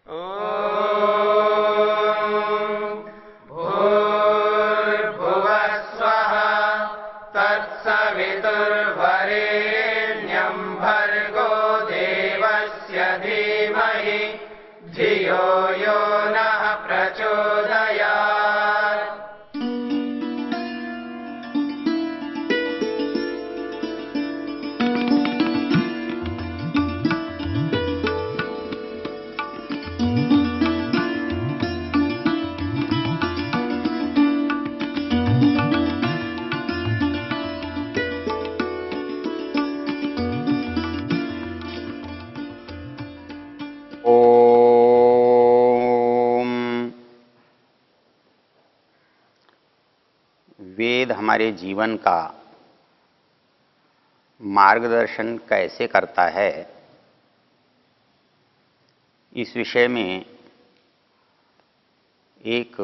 भूर्भुवः स्वः तत्सवितुर्वरेण्यं भर्गो देवस्य धीमहि धियो यो नः प्रचोदयात्। वेद हमारे जीवन का मार्गदर्शन कैसे करता है, इस विषय में एक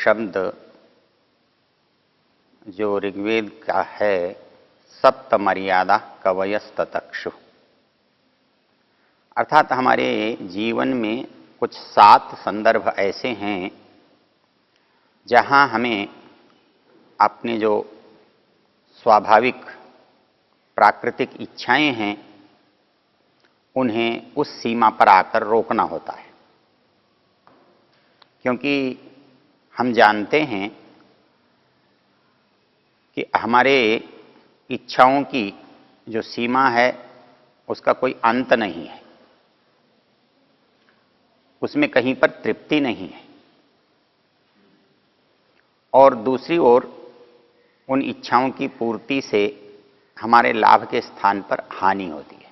शब्द जो ऋग्वेद का है, सप्त मर्यादा कवयस्ततक्षु, अर्थात हमारे जीवन में कुछ 7 संदर्भ ऐसे हैं जहाँ हमें अपने जो स्वाभाविक प्राकृतिक इच्छाएं हैं उन्हें उस सीमा पर आकर रोकना होता है। क्योंकि हम जानते हैं कि हमारे इच्छाओं की जो सीमा है उसका कोई अंत नहीं है, उसमें कहीं पर तृप्ति नहीं है, और दूसरी ओर उन इच्छाओं की पूर्ति से हमारे लाभ के स्थान पर हानि होती है।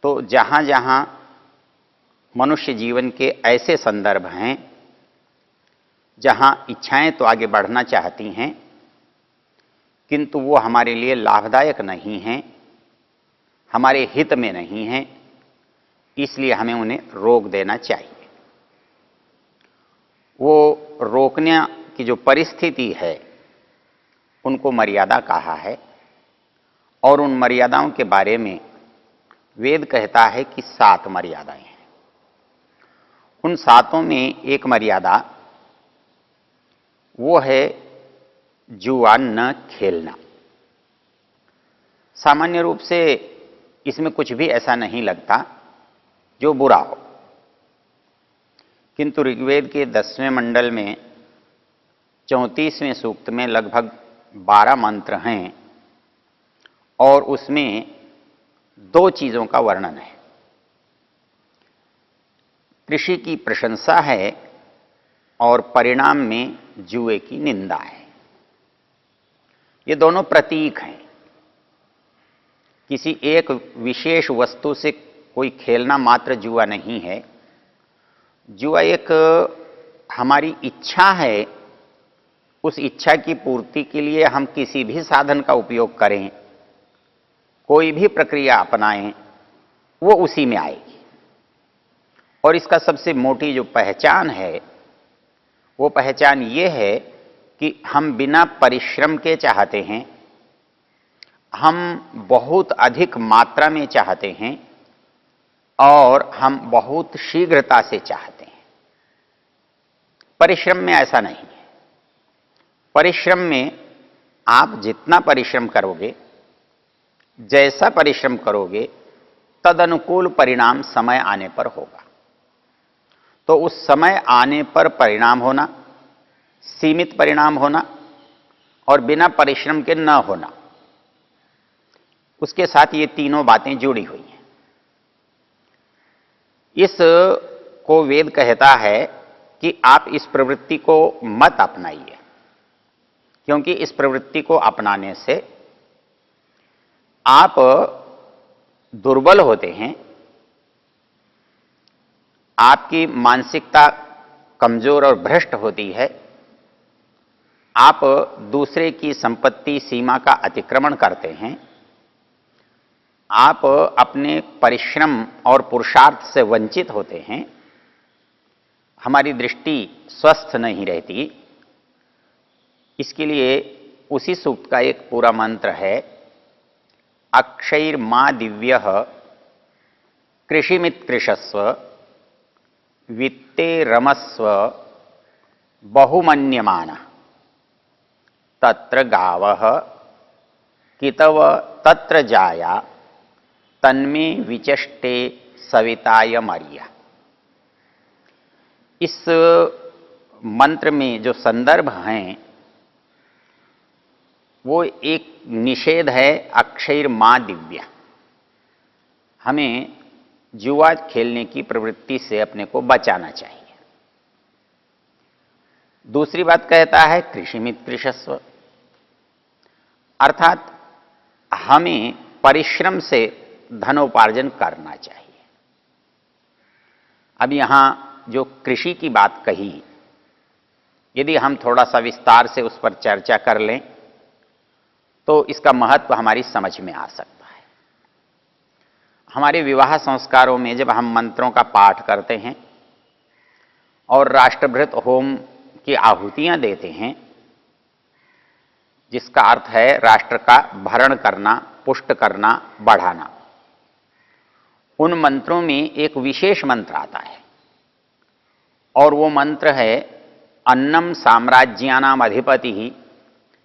तो जहाँ जहाँ मनुष्य जीवन के ऐसे संदर्भ हैं जहाँ इच्छाएं तो आगे बढ़ना चाहती हैं किंतु वो हमारे लिए लाभदायक नहीं हैं, हमारे हित में नहीं हैं, इसलिए हमें उन्हें रोक देना चाहिए। वो रोकने की जो परिस्थिति है उनको मर्यादा कहा है, और उन मर्यादाओं के बारे में वेद कहता है कि 7 मर्यादाएं हैं। उन 7 में एक मर्यादा वो है जुआ न खेलना। सामान्य रूप से इसमें कुछ भी ऐसा नहीं लगता जो बुरा हो, किंतु ऋग्वेद के 10वें मंडल में 34वें सूक्त में लगभग 12 मंत्र हैं और उसमें 2 चीज़ों का वर्णन है। कृषि की प्रशंसा है और परिणाम में जुए की निंदा है। ये दोनों प्रतीक हैं। किसी एक विशेष वस्तु से कोई खेलना मात्र जुआ नहीं है। जुआ एक हमारी इच्छा है, उस इच्छा की पूर्ति के लिए हम किसी भी साधन का उपयोग करें, कोई भी प्रक्रिया अपनाएं, वो उसी में आएगी। और इसका सबसे मोटी जो पहचान है वो पहचान ये है कि हम बिना परिश्रम के चाहते हैं, हम बहुत अधिक मात्रा में चाहते हैं और हम बहुत शीघ्रता से चाहते हैं। परिश्रम में ऐसा नहीं है। परिश्रम में आप जितना परिश्रम करोगे, जैसा परिश्रम करोगे, तदनुकूल परिणाम समय आने पर होगा। तो उस समय आने पर परिणाम होना, सीमित परिणाम होना और बिना परिश्रम के न होना, उसके साथ ये तीनों बातें जुड़ी हुई हैं। इस को वेद कहता है कि आप इस प्रवृत्ति को मत अपनाइए, क्योंकि इस प्रवृत्ति को अपनाने से आप दुर्बल होते हैं, आपकी मानसिकता कमजोर और भ्रष्ट होती है, आप दूसरे की संपत्ति सीमा का अतिक्रमण करते हैं, आप अपने परिश्रम और पुरुषार्थ से वंचित होते हैं, हमारी दृष्टि स्वस्थ नहीं रहती। इसके लिए उसी सूक्त का एक पूरा मंत्र है, अक्षैर्मा दिव्यः कृषिमित् कृषस्व वित्ते रमस्व बहुमन्यमाना तत्र गावः कितव तत्र जाया तन्मे विचष्टे सविताय मर्या। इस मंत्र में जो संदर्भ हैं वो एक निषेध है अक्षैर मां दिव्या। हमें जुआ खेलने की प्रवृत्ति से अपने को बचाना चाहिए। दूसरी बात कहता है कृषिमित कृषस्व, अर्थात हमें परिश्रम से धनोपार्जन करना चाहिए। अब यहां जो कृषि की बात कही, यदि हम थोड़ा सा विस्तार से उस पर चर्चा कर लें तो इसका महत्व हमारी समझ में आ सकता है। हमारे विवाह संस्कारों में जब हम मंत्रों का पाठ करते हैं और राष्ट्रभृत होम की आहुतियां देते हैं, जिसका अर्थ है राष्ट्र का भरण करना, पुष्ट करना, बढ़ाना, उन मंत्रों में एक विशेष मंत्र आता है और वो मंत्र है अन्नम साम्राज्यानाम अधिपति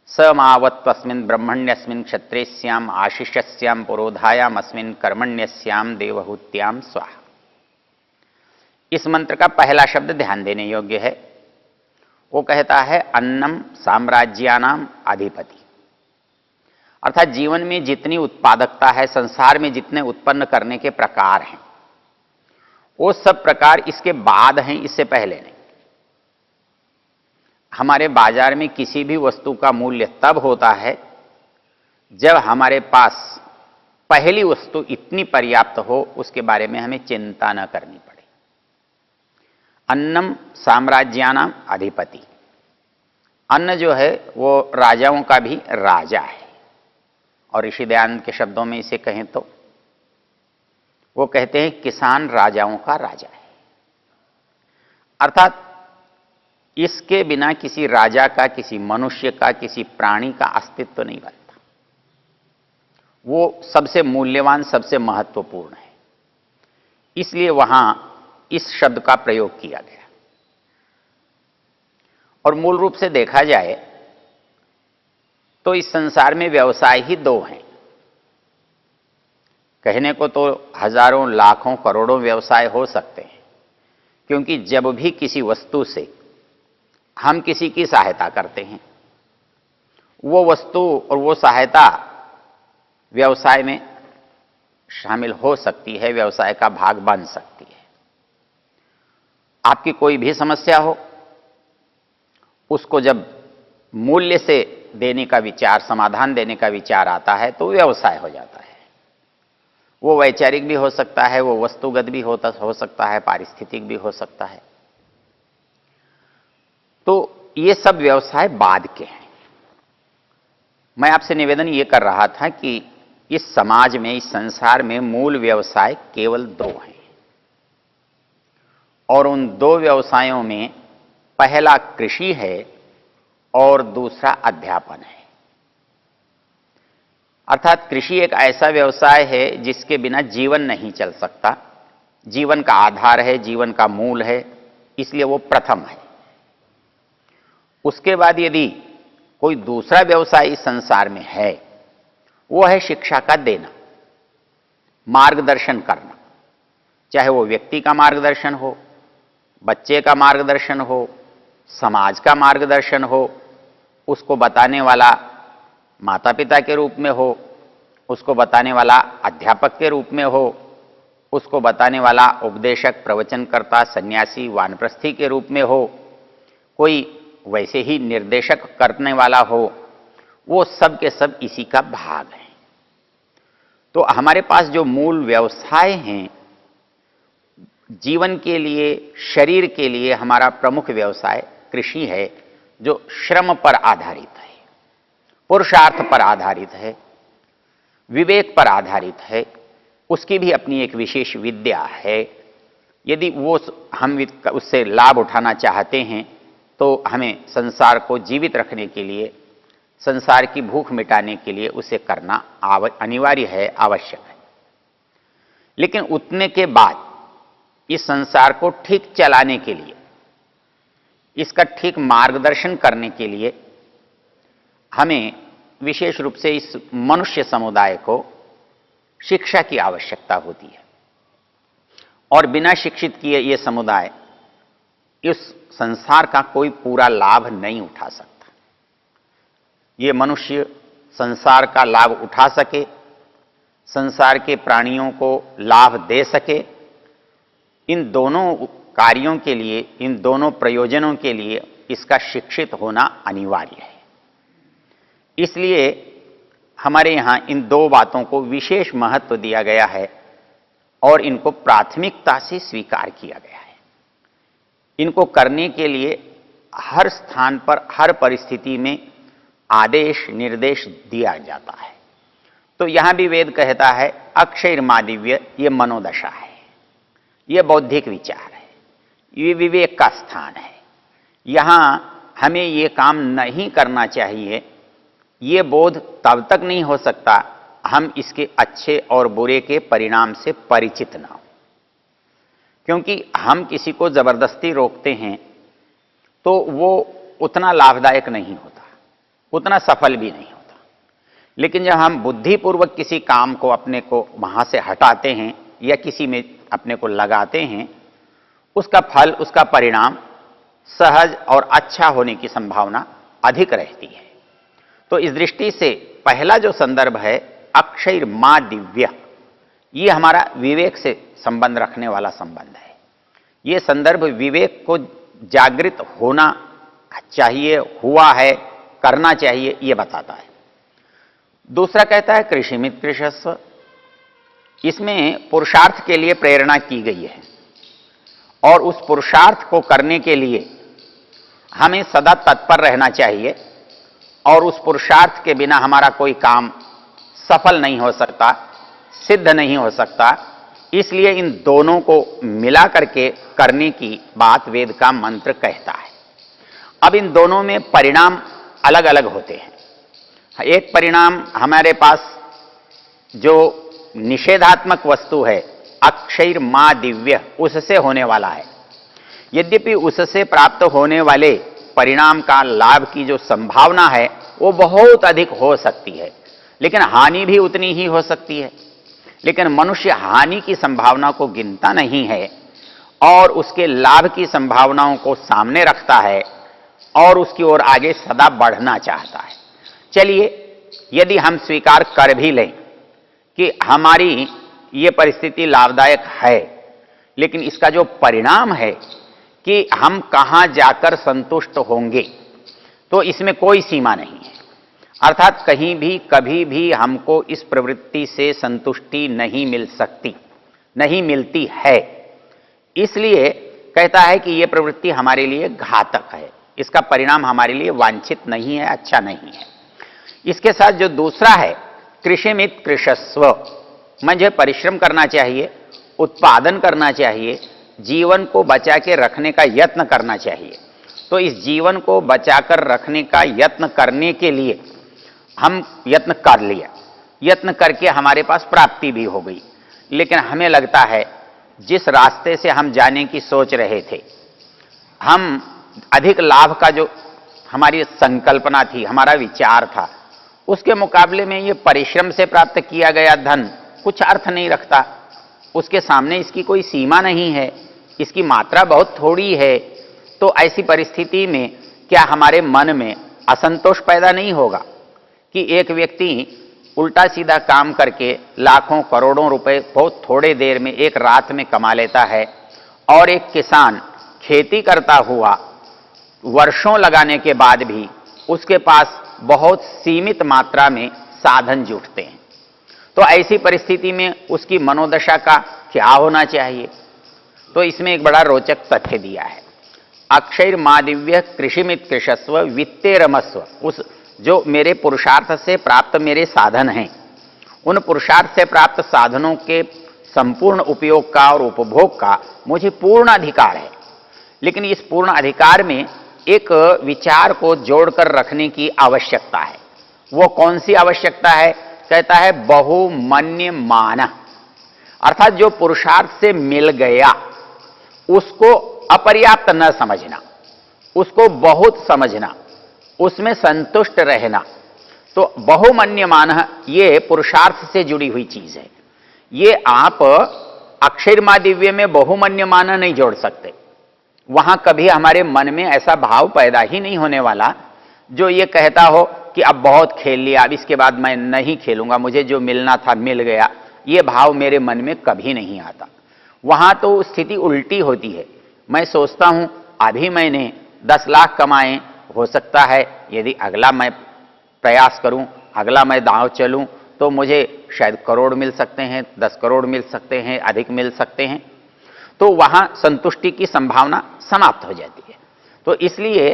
समावत्वस्मिन् ब्रह्मण्यस्मिन् क्षत्रेस्याम आशिष्यस्याम पुरोधायाम अस्मिन् कर्मण्यस्याम देवहूत्याम स्वाहा। इस मंत्र का पहला शब्द ध्यान देने योग्य है। वो कहता है अन्नम साम्राज्यानाम अधिपति, अर्थात जीवन में जितनी उत्पादकता है, संसार में जितने उत्पन्न करने के प्रकार हैं, वो सब प्रकार इसके बाद हैं, इससे पहले नहीं। हमारे बाजार में किसी भी वस्तु का मूल्य तब होता है जब हमारे पास पहली वस्तु इतनी पर्याप्त हो, उसके बारे में हमें चिंता न करनी पड़े। अन्नम साम्राज्यानाम अधिपति, अन्न जो है वो राजाओं का भी राजा है, और ऋषि दयानंद के शब्दों में इसे कहें तो वो कहते हैं किसान राजाओं का राजा है। अर्थात इसके बिना किसी राजा का, किसी मनुष्य का, किसी प्राणी का अस्तित्व तो नहीं बनता। वो सबसे मूल्यवान, सबसे महत्वपूर्ण है, इसलिए वहां इस शब्द का प्रयोग किया गया। और मूल रूप से देखा जाए तो इस संसार में व्यवसाय ही दो हैं। कहने को तो हजारों, लाखों, करोड़ों व्यवसाय हो सकते हैं, क्योंकि जब भी किसी वस्तु से हम किसी की सहायता करते हैं, वो वस्तु और वो सहायता व्यवसाय में शामिल हो सकती है, व्यवसाय का भाग बन सकती है। आपकी कोई भी समस्या हो, उसको जब मूल्य से देने का विचार, समाधान देने का विचार आता है तो व्यवसाय हो जाता है। वो वैचारिक भी हो सकता है, वो वस्तुगत भी हो सकता है, पारिस्थितिक भी हो सकता है। तो ये सब व्यवसाय बाद के हैं। मैं आपसे निवेदन ये कर रहा था कि इस समाज में, इस संसार में मूल व्यवसाय केवल दो हैं, और उन दो व्यवसायों में पहला कृषि है और दूसरा अध्यापन है। अर्थात कृषि एक ऐसा व्यवसाय है जिसके बिना जीवन नहीं चल सकता, जीवन का आधार है, जीवन का मूल है, इसलिए वो प्रथम है। उसके बाद यदि कोई दूसरा व्यवसाय इस संसार में है, वो है शिक्षा का देना, मार्गदर्शन करना, चाहे वो व्यक्ति का मार्गदर्शन हो, बच्चे का मार्गदर्शन हो, समाज का मार्गदर्शन हो, उसको बताने वाला माता पिता के रूप में हो, उसको बताने वाला अध्यापक के रूप में हो, उसको बताने वाला उपदेशक, प्रवचनकर्ता, सन्यासी, वानप्रस्थी के रूप में हो, कोई वैसे ही निर्देशक करने वाला हो, वो सब के सब इसी का भाग है। तो हमारे पास जो मूल व्यवसाय हैं, जीवन के लिए, शरीर के लिए हमारा प्रमुख व्यवसाय कृषि है, जो श्रम पर आधारित है, पुरुषार्थ पर आधारित है, विवेक पर आधारित है। उसकी भी अपनी एक विशेष विद्या है। यदि वो हम उससे लाभ उठाना चाहते हैं तो हमें संसार को जीवित रखने के लिए, संसार की भूख मिटाने के लिए उसे करना अनिवार्य है, आवश्यक है। लेकिन उतने के बाद इस संसार को ठीक चलाने के लिए, इसका ठीक मार्गदर्शन करने के लिए हमें विशेष रूप से इस मनुष्य समुदाय को शिक्षा की आवश्यकता होती है। और बिना शिक्षित किए ये समुदाय इस संसार का कोई पूरा लाभ नहीं उठा सकता। ये मनुष्य संसार का लाभ उठा सके, संसार के प्राणियों को लाभ दे सके, इन दोनों कार्यों के लिए, इन दोनों प्रयोजनों के लिए इसका शिक्षित होना अनिवार्य है। इसलिए हमारे यहां इन दो बातों को विशेष महत्व दिया गया है और इनको प्राथमिकता से स्वीकार किया गया है। इनको करने के लिए हर स्थान पर, हर परिस्थिति में आदेश निर्देश दिया जाता है। तो यहां भी वेद कहता है अक्षयर्मादिव्य, ये मनोदशा है, ये बौद्धिक विचार है, ये विवेक का स्थान है। यहां हमें ये काम नहीं करना चाहिए, ये बोध तब तक नहीं हो सकता हम इसके अच्छे और बुरे के परिणाम से परिचित ना हो। क्योंकि हम किसी को जबरदस्ती रोकते हैं तो वो उतना लाभदायक नहीं होता, उतना सफल भी नहीं होता। लेकिन जब हम बुद्धिपूर्वक किसी काम को अपने को वहां से हटाते हैं या किसी में अपने को लगाते हैं, उसका फल, उसका परिणाम सहज और अच्छा होने की संभावना अधिक रहती है। तो इस दृष्टि से पहला जो संदर्भ है अक्षयर्मा दिव्य, ये हमारा विवेक से संबंध रखने वाला संबंध है। ये संदर्भ विवेक को जागृत होना चाहिए, हुआ है, करना चाहिए, ये बताता है। दूसरा कहता है कृषिमित कृषस्व, इसमें पुरुषार्थ के लिए प्रेरणा की गई है और उस पुरुषार्थ को करने के लिए हमें सदा तत्पर रहना चाहिए और उस पुरुषार्थ के बिना हमारा कोई काम सफल नहीं हो सकता, सिद्ध नहीं हो सकता। इसलिए इन दोनों को मिला करके करने की बात वेद का मंत्र कहता है। अब इन दोनों में परिणाम अलग अलग होते हैं। एक परिणाम हमारे पास जो निषेधात्मक वस्तु है अक्षयर्मा दिव्य, उससे होने वाला है। यद्यपि उससे प्राप्त होने वाले परिणाम का लाभ की जो संभावना है वो बहुत अधिक हो सकती है, लेकिन हानि भी उतनी ही हो सकती है। लेकिन मनुष्य हानि की संभावना को गिनता नहीं है और उसके लाभ की संभावनाओं को सामने रखता है और उसकी ओर आगे सदा बढ़ना चाहता है। चलिए, यदि हम स्वीकार कर भी लें कि हमारी ये परिस्थिति लाभदायक है, लेकिन इसका जो परिणाम है कि हम कहां जाकर संतुष्ट होंगे, तो इसमें कोई सीमा नहीं है। अर्थात कहीं भी कभी भी हमको इस प्रवृत्ति से संतुष्टि नहीं मिल सकती, नहीं मिलती है। इसलिए कहता है कि यह प्रवृत्ति हमारे लिए घातक है, इसका परिणाम हमारे लिए वांछित नहीं है, अच्छा नहीं है। इसके साथ जो दूसरा है कृषिमित कृषस्व, मुझे परिश्रम करना चाहिए, उत्पादन करना चाहिए, जीवन को बचा के रखने का यत्न करना चाहिए। तो इस जीवन को बचाकर रखने का यत्न करने के लिए हम यत्न कर लिया, यत्न करके हमारे पास प्राप्ति भी हो गई, लेकिन हमें लगता है जिस रास्ते से हम जाने की सोच रहे थे, हम अधिक लाभ का जो हमारी संकल्पना थी, हमारा विचार था, उसके मुकाबले में ये परिश्रम से प्राप्त किया गया धन कुछ अर्थ नहीं रखता। उसके सामने इसकी कोई सीमा नहीं है, इसकी मात्रा बहुत थोड़ी है। तो ऐसी परिस्थिति में क्या हमारे मन में असंतोष पैदा नहीं होगा कि एक व्यक्ति उल्टा सीधा काम करके लाखों करोड़ों रुपए बहुत थोड़े देर में, एक रात में कमा लेता है, और एक किसान खेती करता हुआ वर्षों लगाने के बाद भी उसके पास बहुत सीमित मात्रा में साधन जुटते हैं। तो ऐसी परिस्थिति में उसकी मनोदशा का क्या होना चाहिए? तो इसमें एक बड़ा रोचक तथ्य दिया है। अक्षयर्मा दिव्य कृषिमित कृषस्व वित्ते रमस्व, उस जो मेरे पुरुषार्थ से प्राप्त मेरे साधन हैं, उन पुरुषार्थ से प्राप्त साधनों के संपूर्ण उपयोग का और उपभोग का मुझे पूर्ण अधिकार है। लेकिन इस पूर्ण अधिकार में एक विचार को जोड़कर रखने की आवश्यकता है। वो कौन सी आवश्यकता है? कहता है बहुमन्यमाना, अर्थात जो पुरुषार्थ से मिल गया उसको अपर्याप्त न समझना, उसको बहुत समझना, उसमें संतुष्ट रहना। तो बहुमन्यमान ये पुरुषार्थ से जुड़ी हुई चीज है। ये आप अक्षरमा दिव्य में बहुमन्यमान नहीं जोड़ सकते। वहां कभी हमारे मन में ऐसा भाव पैदा ही नहीं होने वाला जो ये कहता हो कि अब बहुत खेल लिया, अब इसके बाद मैं नहीं खेलूंगा, मुझे जो मिलना था मिल गया। ये भाव मेरे मन में कभी नहीं आता। वहां तो स्थिति उल्टी होती है। मैं सोचता हूं अभी मैंने 10 लाख कमाए, हो सकता है यदि अगला मैं प्रयास करूं, अगला मैं दांव चलूं तो मुझे शायद करोड़ मिल सकते हैं, 10 करोड़ मिल सकते हैं, अधिक मिल सकते हैं। तो वहां संतुष्टि की संभावना समाप्त हो जाती है। तो इसलिए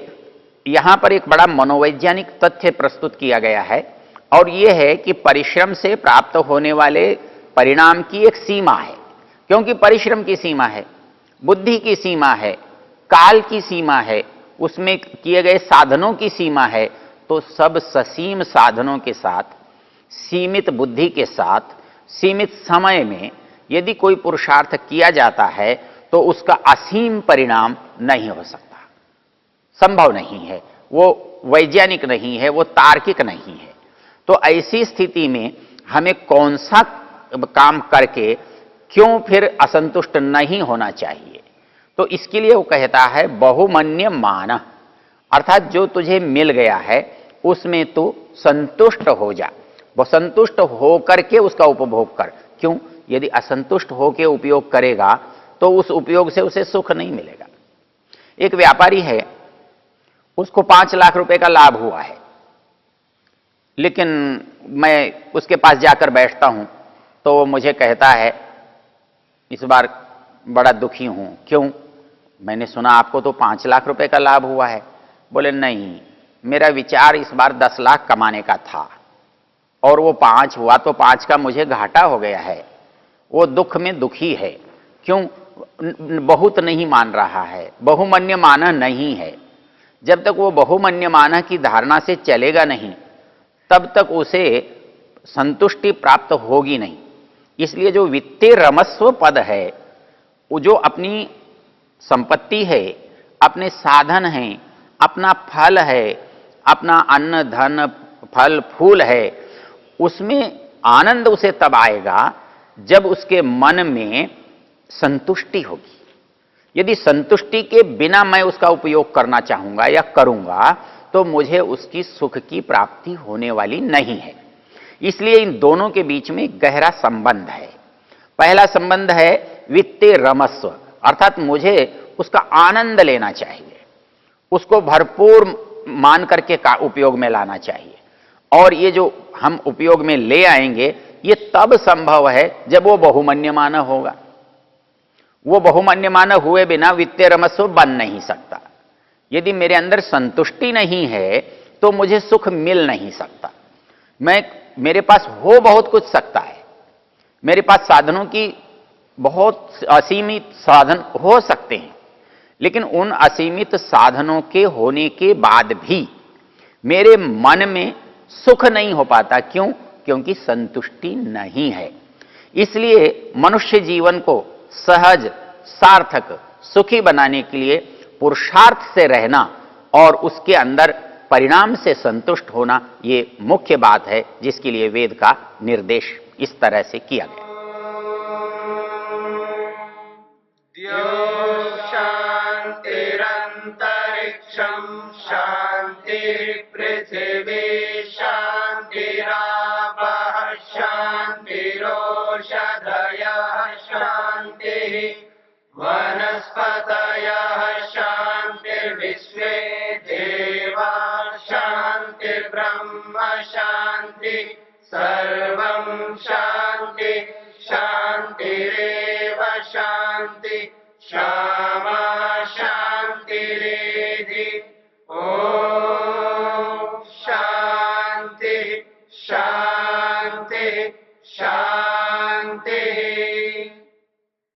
यहां पर एक बड़ा मनोवैज्ञानिक तथ्य प्रस्तुत किया गया है, और यह है कि परिश्रम से प्राप्त होने वाले परिणाम की एक सीमा है। क्योंकि परिश्रम की सीमा है, बुद्धि की सीमा है, काल की सीमा है, उसमें किए गए साधनों की सीमा है। तो सब ससीम साधनों के साथ, सीमित बुद्धि के साथ, सीमित समय में यदि कोई पुरुषार्थ किया जाता है तो उसका असीम परिणाम नहीं हो सकता, संभव नहीं है, वो वैज्ञानिक नहीं है, वो तार्किक नहीं है। तो ऐसी स्थिति में हमें कौन सा काम करके क्यों फिर असंतुष्ट नहीं होना चाहिए? तो इसके लिए वो कहता है बहुमन्य मान, अर्थात जो तुझे मिल गया है उसमें तू संतुष्ट हो जा, वो संतुष्ट होकर के उसका उपभोग कर। क्यों? यदि असंतुष्ट होकर उपयोग करेगा तो उस उपयोग से उसे सुख नहीं मिलेगा। एक व्यापारी है, उसको 5 लाख रुपए का लाभ हुआ है, लेकिन मैं उसके पास जाकर बैठता हूं तो वो मुझे कहता है इस बार बड़ा दुखी हूं। क्यों? मैंने सुना आपको तो 5 लाख रुपए का लाभ हुआ है। बोले नहीं, मेरा विचार इस बार 10 लाख कमाने का था और वो 5 हुआ तो 5 का मुझे घाटा हो गया है। वो दुख में दुखी है। क्यों? बहुत नहीं मान रहा है, बहुमन्य माना नहीं है। जब तक वो बहुमन्य माना की धारणा से चलेगा नहीं तब तक उसे संतुष्टि प्राप्त होगी नहीं। इसलिए जो वित्तीय रमस्व पद है, वो जो अपनी संपत्ति है, अपने साधन हैं, अपना फल है, अपना अन्न धन फल फूल है, उसमें आनंद उसे तब आएगा जब उसके मन में संतुष्टि होगी। यदि संतुष्टि के बिना मैं उसका उपयोग करना चाहूंगा या करूंगा तो मुझे उसकी सुख की प्राप्ति होने वाली नहीं है। इसलिए इन दोनों के बीच में गहरा संबंध है। पहला संबंध है वित्तीय रमस्व, अर्थात मुझे उसका आनंद लेना चाहिए, उसको भरपूर मान करके का उपयोग में लाना चाहिए। और ये जो हम उपयोग में ले आएंगे ये तब संभव है जब वो बहुमन्यमान होगा। वो बहुमन्यमान हुए बिना वित्तीय रमस्व बन नहीं सकता। यदि मेरे अंदर संतुष्टि नहीं है तो मुझे सुख मिल नहीं सकता। मेरे पास हो बहुत कुछ सकता है, मेरे पास साधनों की बहुत असीमित साधन हो सकते हैं, लेकिन उन असीमित साधनों के होने के बाद भी मेरे मन में सुख नहीं हो पाता। क्यों? क्योंकि संतुष्टि नहीं है। इसलिए मनुष्य जीवन को सहज, सार्थक, सुखी बनाने के लिए पुरुषार्थ से रहना और उसके अंदर परिणाम से संतुष्ट होना, ये मुख्य बात है जिसके लिए वेद का निर्देश इस तरह से किया गया। शांतिरंतरिक्षं शांति पृथिवी शांतिरापः शांतिरोषधयः शांतिः वनस्पतयः शांतिर्विश्वे